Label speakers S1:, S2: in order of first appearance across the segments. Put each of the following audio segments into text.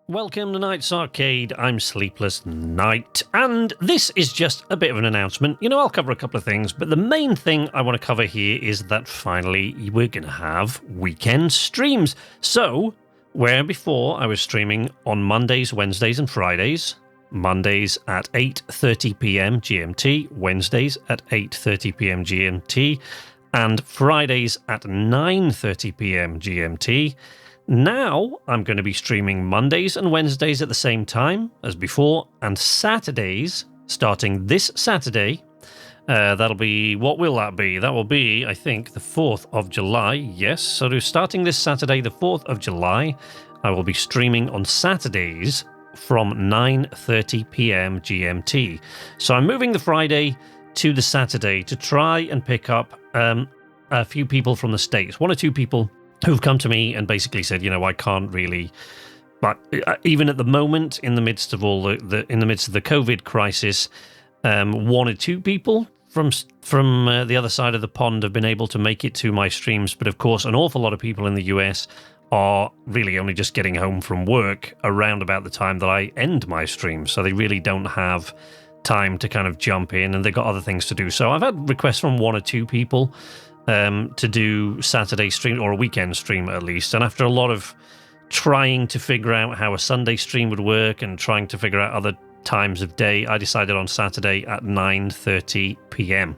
S1: Welcome to Night's Arcade, I'm Sleepless Night, and this is just a bit of an announcement. You know, I'll cover a couple of things, but the main thing I want to cover here is that finally we're going to have weekend streams. So, where before I was streaming on Mondays, Wednesdays and Fridays, Mondays at 8:30 p.m. GMT, Wednesdays at 8:30 p.m. GMT, and Fridays at 9:30 p.m. GMT, now I'm going to be streaming Mondays and Wednesdays at the same time as before, and Saturdays, starting this Saturday. That'll be, what will that be? That will be, I think, the 4th of July. Yes, so starting this Saturday, the 4th of July, I will be streaming on Saturdays from 9:30 p.m. GMT. So I'm moving the Friday to the Saturday to try and pick up a few people from the States. One or two people who've come to me and basically said, you know, I can't really, but even at the moment, in the midst of all in the midst of the COVID crisis, one or two people from the other side of the pond have been able to make it to my streams. But of course, an awful lot of people in the US are really only just getting home from work around about the time that I end my stream. So they really don't have time to kind of jump in, and they've got other things to do. So I've had requests from one or two people to do Saturday stream, or a weekend stream at least. And after a lot of trying to figure out how a Sunday stream would work and trying to figure out other times of day, I decided on Saturday at 9:30 p.m.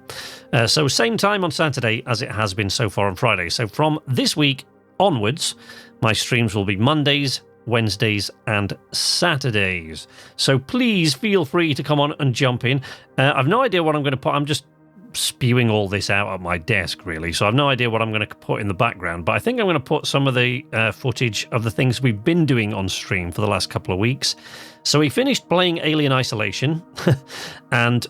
S1: So same time on Saturday as it has been so far on Friday. So from this week onwards, my streams will be Mondays, Wednesdays and Saturdays. So please feel free to come on and jump in. I've no idea what I'm going to put. I'm just spewing all this out at my desk, really, so I've no idea what I'm going to put in the background, but I think I'm going to put some of the footage of the things we've been doing on stream for the last couple of weeks. So we finished playing Alien Isolation, and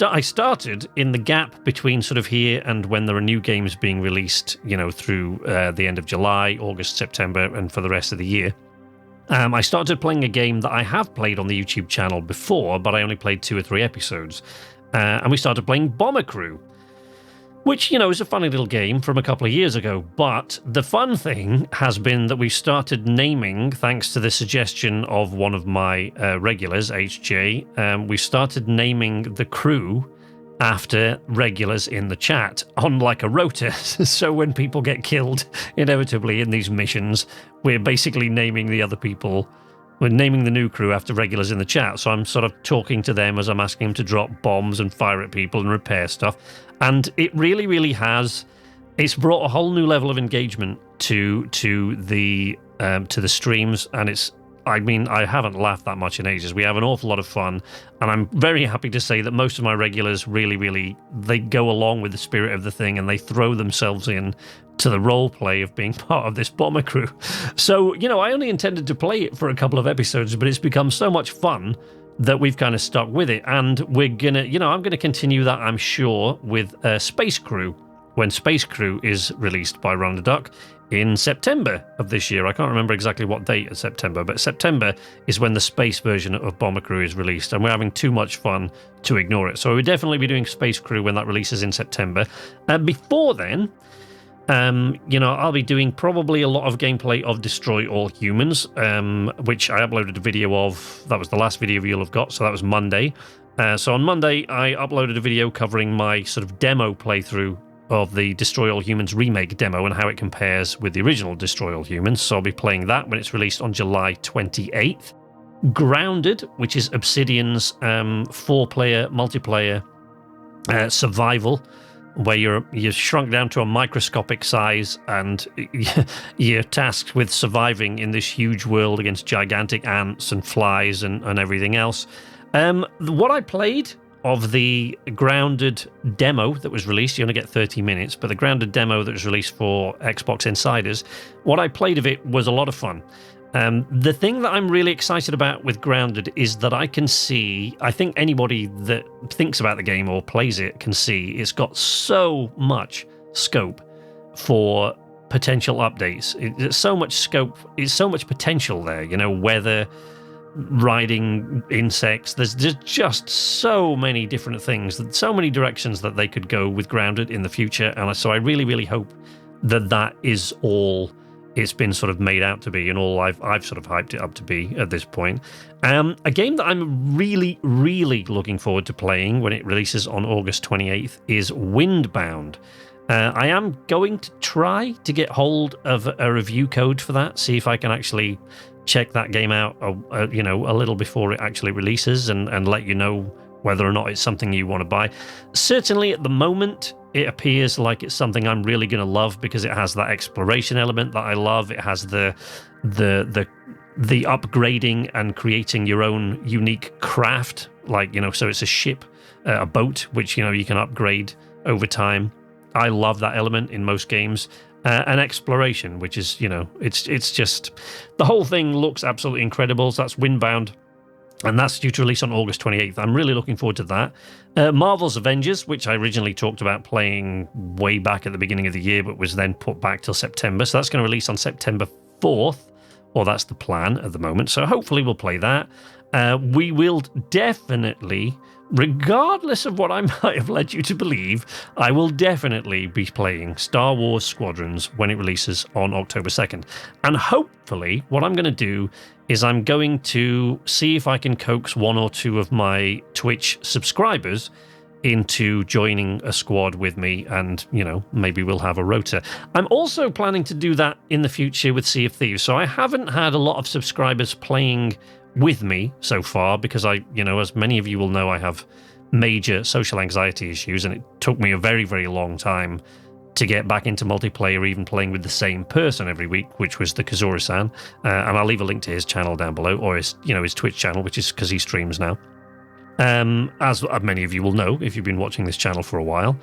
S1: I started in the gap between sort of here and when there are new games being released, you know, through the end of July, August, September, and for the rest of the year. I started playing a game that I have played on the YouTube channel before, but I only played 2 or 3 episodes. And we started playing Bomber Crew, which, you know, is a funny little game from a couple of years ago. But the fun thing has been that we started naming, thanks to the suggestion of one of my regulars, HJ, we started naming the crew after regulars in the chat on like a rota. So when people get killed, inevitably in these missions, we're basically naming the other people. We're naming the new crew after regulars in the chat, so I'm sort of talking to them as I'm asking them to drop bombs and fire at people and repair stuff. And it really, really has. It's brought a whole new level of engagement to the streams, and it's. I mean, I haven't laughed that much in ages. We have an awful lot of fun, and I'm very happy to say that most of my regulars really, really, they go along with the spirit of the thing, and they throw themselves in to the role play of being part of this bomber crew. So, you know, I only intended to play it for a couple of episodes, but it's become so much fun that we've kind of stuck with it. And we're gonna, you know, I'm gonna continue that, I'm sure, with Space Crew, when Space Crew is released by Duck in September of this year. I can't remember exactly what date of September, but September is when the space version of Bomber Crew is released, and we're having too much fun to ignore it. So we'll definitely be doing Space Crew when that releases in September. Before then, you know, I'll be doing probably a lot of gameplay of Destroy All Humans, which I uploaded a video of. That was the last video you'll have got, so that was Monday. So on Monday, I uploaded a video covering my sort of demo playthrough of the Destroy All Humans remake demo and how it compares with the original Destroy All Humans. So I'll be playing that when it's released on July 28th. Grounded, which is Obsidian's 4-player multiplayer survival, where you're shrunk down to a microscopic size and you're tasked with surviving in this huge world against gigantic ants and flies and everything else. What I played of the Grounded demo that was released, you only get 30 minutes, but the Grounded demo that was released for Xbox Insiders, what I played of it was a lot of fun. The thing that I'm really excited about with Grounded is that I can see, I think anybody that thinks about the game or plays it can see, it's got so much scope for potential updates. It's so much scope, it's so much potential there, you know, weather, riding insects. There's just so many different things, so many directions that they could go with Grounded in the future. And so I really, really hope that is all it's been sort of made out to be, and all I've sort of hyped it up to be at this point. A game that I'm really, really looking forward to playing when it releases on August 28th is Windbound. I am going to try to get hold of a review code for that, see if I can actually check that game out, a little before it actually releases, and let you know whether or not it's something you want to buy. Certainly at the moment, it appears like it's something I'm really going to love because it has that exploration element that I love. It has the upgrading and creating your own unique craft, so it's a ship, a boat, which you can upgrade over time. I love that element in most games. And exploration, which is it's just the whole thing looks absolutely incredible. So that's Windbound. And that's due to release on August 28th. I'm really looking forward to that. Marvel's Avengers, which I originally talked about playing way back at the beginning of the year, but was then put back till September. So that's going to release on September 4th, or that's the plan at the moment. So hopefully we'll play that. We will definitely, regardless of what I might have led you to believe, I will definitely be playing Star Wars Squadrons when it releases on October 2nd. And hopefully what I'm going to do is I'm going to see if I can coax one or two of my Twitch subscribers into joining a squad with me, and maybe we'll have a rota. I'm also planning to do that in the future with Sea of Thieves. So I haven't had a lot of subscribers playing with me so far because as many of you will know, I have major social anxiety issues, and it took me a very, very long time to get back into multiplayer, even playing with the same person every week, which was the Kazura-san. And I'll leave a link to his channel down below, or his Twitch channel, which is because he streams now. As many of you will know if you've been watching this channel for a while.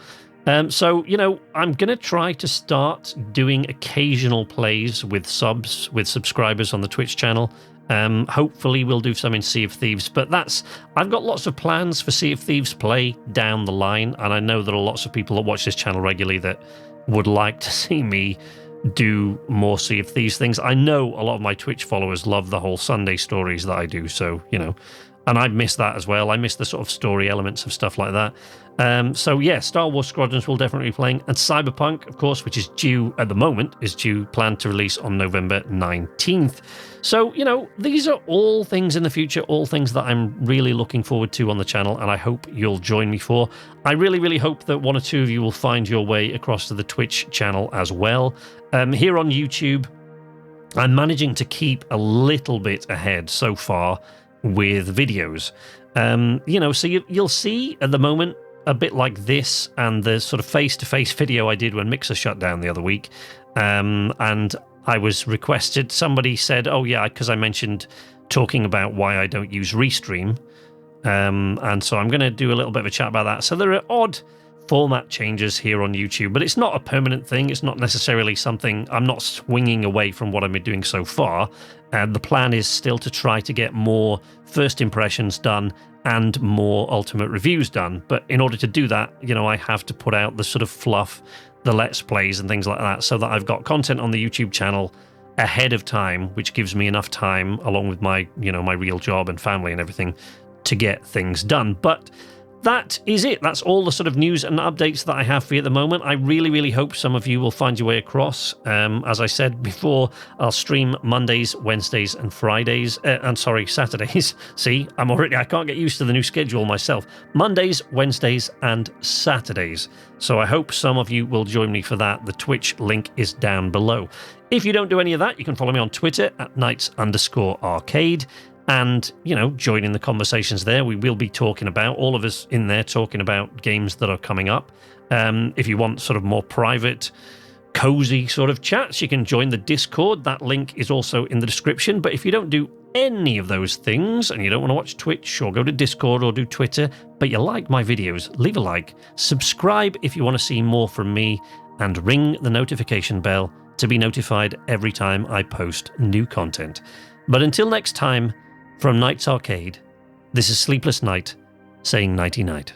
S1: So I'm going to try to start doing occasional plays with subscribers on the Twitch channel. Hopefully we'll do some in Sea of Thieves, but I've got lots of plans for Sea of Thieves play down the line, and I know there are lots of people that watch this channel regularly that would like to see me do more Sea of Thieves things. I know a lot of my Twitch followers love the whole Sunday stories that I do, so, and I miss that as well. I miss the sort of story elements of stuff like that. So yeah, Star Wars Squadrons will definitely be playing, and Cyberpunk, of course, which is due at the moment, is planned to release on November 19th. So, these are all things in the future, all things that I'm really looking forward to on the channel, and I hope you'll join me for. I really, really hope that one or two of you will find your way across to the Twitch channel as well. Here on YouTube, I'm managing to keep a little bit ahead so far with videos. So you'll see at the moment a bit like this and the sort of face-to-face video I did when Mixer shut down the other week. And I was requested, somebody said, oh yeah, because I mentioned talking about why I don't use Restream. And so I'm going to do a little bit of a chat about that. So there are odd format changes here on YouTube, but it's not a permanent thing. It's not necessarily something, I'm not swinging away from what I've been doing so far. The plan is still to try to get more first impressions done and more ultimate reviews done. But in order to do that, I have to put out the sort of fluff, the Let's Plays and things like that, so that I've got content on the YouTube channel ahead of time, which gives me enough time, along with my, my real job and family and everything, to get things done. But that is it. That's all the sort of news and updates that I have for you at the moment. I really, really hope some of you will find your way across. As I said before, I'll stream Mondays, Wednesdays, and Fridays. Saturdays. See, I can't get used to the new schedule myself. Mondays, Wednesdays, and Saturdays. So I hope some of you will join me for that. The Twitch link is down below. If you don't do any of that, you can follow me on Twitter at @knights_arcade. And, join in the conversations there. We will be talking about, all of us in there, talking about games that are coming up. If you want sort of more private, cozy sort of chats, you can join the Discord. That link is also in the description. But if you don't do any of those things and you don't want to watch Twitch or go to Discord or do Twitter, but you like my videos, leave a like, subscribe if you want to see more from me, and ring the notification bell to be notified every time I post new content. But until next time, from Knights Arcade, this is Sleepless Night saying nighty-night.